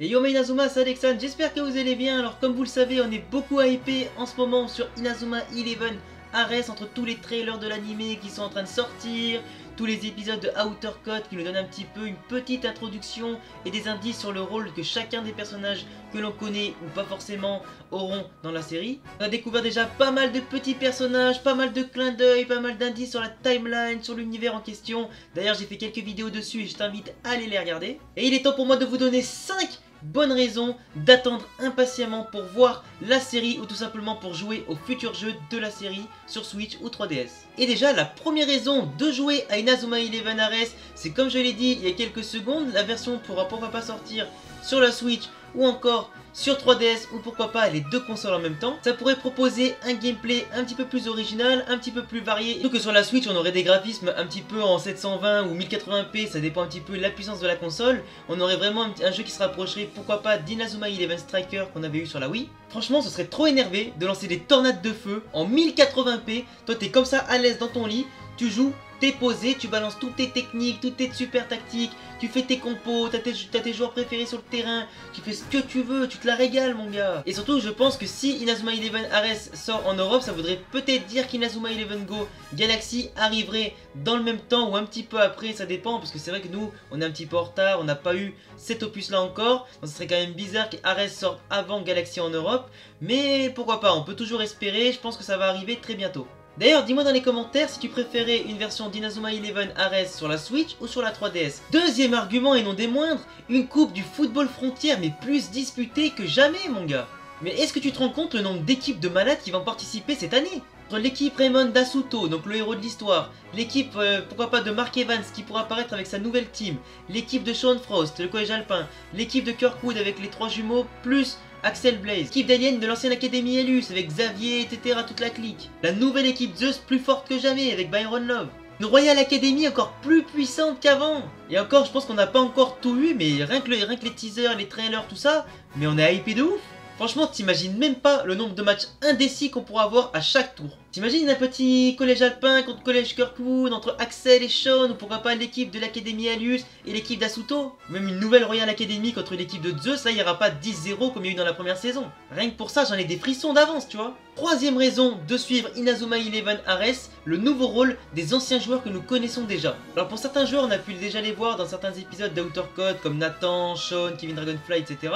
Et yo Inazuma, c'est Alexandre, j'espère que vous allez bien. Alors comme vous le savez, on est beaucoup hypé en ce moment sur Inazuma 11 Ares, entre tous les trailers de l'anime qui sont en train de sortir, tous les épisodes de Outer Code qui nous donnent un petit peu une petite introduction et des indices sur le rôle que chacun des personnages que l'on connaît ou pas forcément auront dans la série. On a découvert déjà pas mal de petits personnages, pas mal de clins d'œil, pas mal d'indices sur la timeline, sur l'univers en question. D'ailleurs j'ai fait quelques vidéos dessus et je t'invite à aller les regarder. Et il est temps pour moi de vous donner 5 bonnes raisons d'attendre impatiemment pour voir la série ou tout simplement pour jouer aux futurs jeux de la série sur Switch ou 3DS. Et déjà la première raison de jouer à Inazuma 11 Ares, c'est comme je l'ai dit il y a quelques secondes, la version pourra pourquoi pas sortir sur la Switch ou encore sur 3DS ou pourquoi pas les deux consoles en même temps. Ça pourrait proposer un gameplay un petit peu plus original, un petit peu plus varié. Surtout que sur la Switch on aurait des graphismes un petit peu en 720 ou 1080p, ça dépend un petit peu de la puissance de la console. On aurait vraiment un jeu qui se rapprocherait pourquoi pas d'Inazuma 11 Striker qu'on avait eu sur la Wii. Franchement ce serait trop énervé de lancer des tornades de feu en 1080p. Toi t'es comme ça à l'aise dans ton lit, tu joues, t'es posé, tu balances toutes tes techniques, toutes tes super tactiques, tu fais tes compos, t'as tes joueurs préférés sur le terrain, tu fais ce que tu veux, tu te la régales mon gars. Et surtout je pense que si Inazuma 11 Ares sort en Europe, ça voudrait peut-être dire qu'Inazuma 11 Go Galaxy arriverait dans le même temps ou un petit peu après, ça dépend, parce que c'est vrai que nous on est un petit peu en retard, on n'a pas eu cet opus là encore, donc ce serait quand même bizarre qu'Ares sorte avant Galaxy en Europe, mais pourquoi pas, on peut toujours espérer, je pense que ça va arriver très bientôt. D'ailleurs, dis-moi dans les commentaires si tu préférais une version d'Inazuma 11 Ares sur la Switch ou sur la 3DS. Deuxième argument et non des moindres, une coupe du football frontière mais plus disputée que jamais mon gars. Mais est-ce que tu te rends compte le nombre d'équipes de malades qui vont participer cette année? Entre l'équipe Raymond Dasuto, donc le héros de l'histoire, l'équipe pourquoi pas de Mark Evans qui pourra apparaître avec sa nouvelle team, l'équipe de Sean Frost, le collège alpin, l'équipe de Kirkwood avec les 3 jumeaux, plus Axel Blaze, l'équipe d'Alien de l'ancienne Académie Elus avec Xavier, etc. toute la clique. La nouvelle équipe Zeus plus forte que jamais avec Byron Love. Une Royal Academy encore plus puissante qu'avant. Et encore, je pense qu'on n'a pas encore tout eu, mais rien que les teasers, les trailers, tout ça, mais on est hypé de ouf. Franchement, t'imagines même pas le nombre de matchs indécis qu'on pourra avoir à chaque tour. T'imagines un petit collège alpin contre collège Kirkwood, entre Axel et Sean, ou pourquoi pas l'équipe de l'Académie Alus et l'équipe d'Asuto? Même une nouvelle Royal Academy contre l'équipe de Zeus, là il n'y aura pas 10-0 comme il y a eu dans la première saison. Rien que pour ça, j'en ai des frissons d'avance, tu vois. Troisième raison de suivre Inazuma 11 Ares, le nouveau rôle des anciens joueurs que nous connaissons déjà. Alors pour certains joueurs, on a pu déjà les voir dans certains épisodes d'Outer Code, comme Nathan, Sean, Kevin Dragonfly, etc.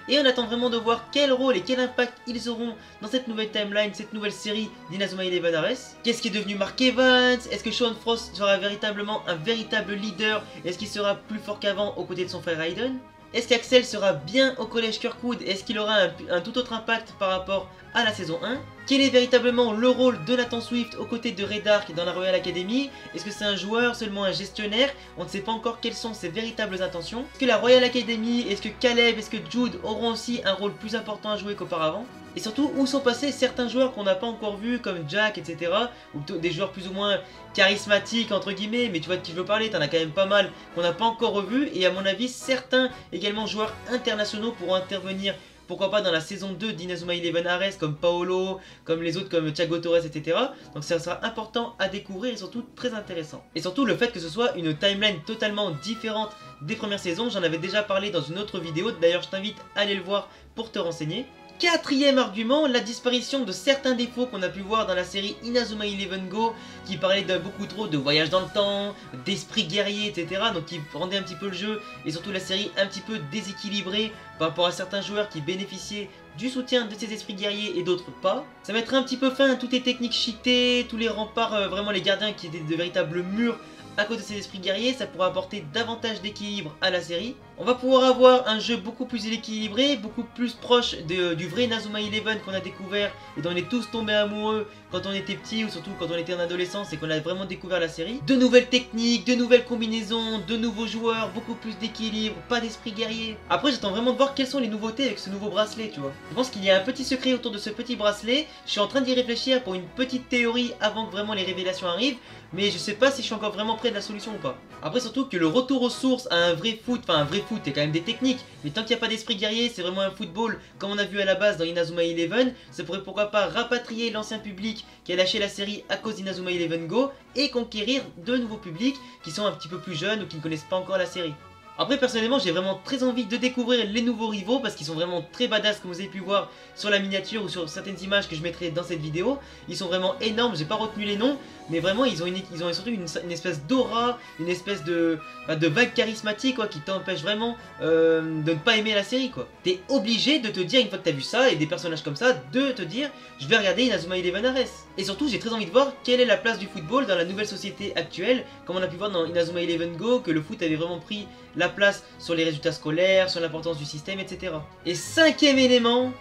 Et on attend vraiment de voir quel rôle et quel impact ils auront dans cette nouvelle timeline, cette nouvelle série d'Inazuma 11 Ares. Qu'est-ce qui est devenu Mark Evans? Est-ce que Sean Frost sera véritablement un véritable leader? Est-ce qu'il sera plus fort qu'avant aux côtés de son frère Raiden? Est-ce qu'Axel sera bien au collège Kirkwood? Est-ce qu'il aura un tout autre impact par rapport à la saison 1? Quel est véritablement le rôle de Nathan Swift aux côtés de Red Ark dans la Royal Academy? Est-ce que c'est un joueur, seulement un gestionnaire? On ne sait pas encore quelles sont ses véritables intentions. Est-ce que la Royal Academy, est-ce que Caleb, est-ce que Jude auront aussi un rôle plus important à jouer qu'auparavant? Et surtout, où sont passés certains joueurs qu'on n'a pas encore vus, comme Jack, etc. Ou des joueurs plus ou moins charismatiques, entre guillemets, mais tu vois de qui je veux parler, t'en as quand même pas mal qu'on n'a pas encore revus. Et à mon avis, certains également joueurs internationaux pourront intervenir, pourquoi pas dans la saison 2 d'Inazuma 11 Ares, comme Paolo, comme les autres comme Thiago Torres, etc. Donc ça sera important à découvrir et surtout très intéressant. Et surtout le fait que ce soit une timeline totalement différente des premières saisons, j'en avais déjà parlé dans une autre vidéo, d'ailleurs je t'invite à aller le voir pour te renseigner. Quatrième argument, la disparition de certains défauts qu'on a pu voir dans la série Inazuma 11 Go, qui parlait de beaucoup trop de voyage dans le temps, d'esprit guerrier, etc. Donc qui rendait un petit peu le jeu et surtout la série un petit peu déséquilibrée par rapport à certains joueurs qui bénéficiaient du soutien de ces esprits guerriers et d'autres pas. Ça mettra un petit peu fin à toutes les techniques cheatées, tous les remparts, vraiment les gardiens qui étaient de véritables murs à cause de ces esprits guerriers, ça pourra apporter davantage d'équilibre à la série. On va pouvoir avoir un jeu beaucoup plus équilibré, beaucoup plus proche du vrai Inazuma 11 qu'on a découvert et dont on est tous tombés amoureux quand on était petit ou surtout quand on était en adolescence et qu'on a vraiment découvert la série. De nouvelles techniques, de nouvelles combinaisons, de nouveaux joueurs, beaucoup plus d'équilibre, pas d'esprit guerrier. Après j'attends vraiment de voir quelles sont les nouveautés avec ce nouveau bracelet, tu vois. Je pense qu'il y a un petit secret autour de ce petit bracelet, je suis en train d'y réfléchir pour une petite théorie avant que vraiment les révélations arrivent, mais je sais pas si je suis encore vraiment près de la solution ou pas. Après surtout que le retour aux sources à un vrai foot, enfin un vrai foot, il y a quand même des techniques, mais tant qu'il n'y a pas d'esprit guerrier, c'est vraiment un football comme on a vu à la base dans Inazuma 11, ça pourrait pourquoi pas rapatrier l'ancien public qui a lâché la série à cause d'Inazuma 11 Go et conquérir de nouveaux publics qui sont un petit peu plus jeunes ou qui ne connaissent pas encore la série. Après personnellement j'ai vraiment très envie de découvrir les nouveaux rivaux parce qu'ils sont vraiment très badass comme vous avez pu voir sur la miniature ou sur certaines images que je mettrai dans cette vidéo. Ils sont vraiment énormes, j'ai pas retenu les noms, mais vraiment ils ont surtout une espèce d'aura, une espèce de vague charismatique quoi, qui t'empêche vraiment de ne pas aimer la série quoi. T'es obligé de te dire une fois que t'as vu ça et des personnages comme ça, de te dire je vais regarder Inazuma Eleven Ares. Et surtout j'ai très envie de voir quelle est la place du football dans la nouvelle société actuelle, comme on a pu voir dans Inazuma Eleven Go, que le foot avait vraiment pris la place sur les résultats scolaires, sur l'importance du système, etc. Et cinquième élément,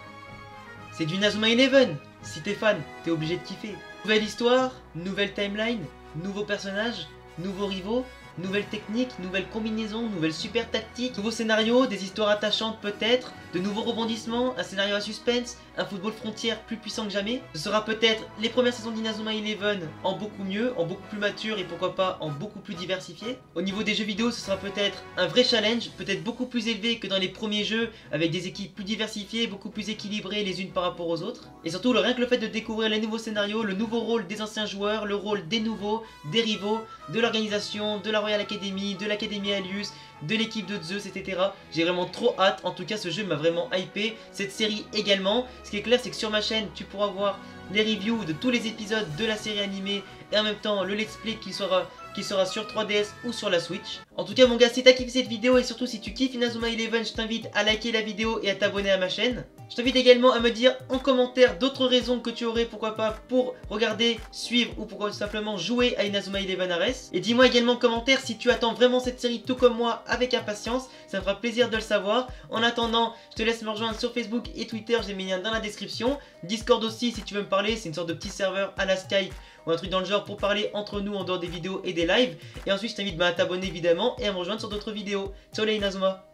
c'est du Inazuma Eleven. Si t'es fan, t'es obligé de kiffer. Nouvelle histoire, nouvelle timeline, nouveaux personnages, nouveaux rivaux, nouvelles techniques, nouvelles combinaisons, nouvelles super tactiques, nouveaux scénarios, des histoires attachantes peut-être, de nouveaux rebondissements, un scénario à suspense, un football frontière plus puissant que jamais. Ce sera peut-être les premières saisons d'Inazuma Eleven en beaucoup mieux, en beaucoup plus mature et pourquoi pas en beaucoup plus diversifié. Au niveau des jeux vidéo, ce sera peut-être un vrai challenge, peut-être beaucoup plus élevé que dans les premiers jeux, avec des équipes plus diversifiées, beaucoup plus équilibrées les unes par rapport aux autres. Et surtout, rien que le fait de découvrir les nouveaux scénarios, le nouveau rôle des anciens joueurs, le rôle des nouveaux, des rivaux, de l'organisation, de la Royal Academy, de l'Académie Alius, de l'équipe de Zeus, etc. J'ai vraiment trop hâte, en tout cas ce jeu m'a vraiment hypé, cette série également. Ce qui est clair c'est que sur ma chaîne tu pourras voir les reviews de tous les épisodes de la série animée et en même temps le let's play qui sera sur 3DS ou sur la Switch. En tout cas mon gars, si t'as kiffé cette vidéo et surtout si tu kiffes Inazuma Eleven, je t'invite à liker la vidéo et à t'abonner à ma chaîne. Je t'invite également à me dire en commentaire d'autres raisons que tu aurais pourquoi pas pour regarder, suivre ou pourquoi simplement jouer à Inazuma Eleven Ares. Et dis-moi également en commentaire si tu attends vraiment cette série tout comme moi avec impatience, ça me fera plaisir de le savoir. En attendant, je te laisse me rejoindre sur Facebook et Twitter, j'ai mis les liens dans la description. Discord aussi si tu veux me parler, c'est une sorte de petit serveur à la Skype ou un truc dans le genre pour parler entre nous en dehors des vidéos et des lives. Et ensuite je t'invite à t'abonner évidemment et à me rejoindre sur d'autres vidéos. Ciao les Inazuma.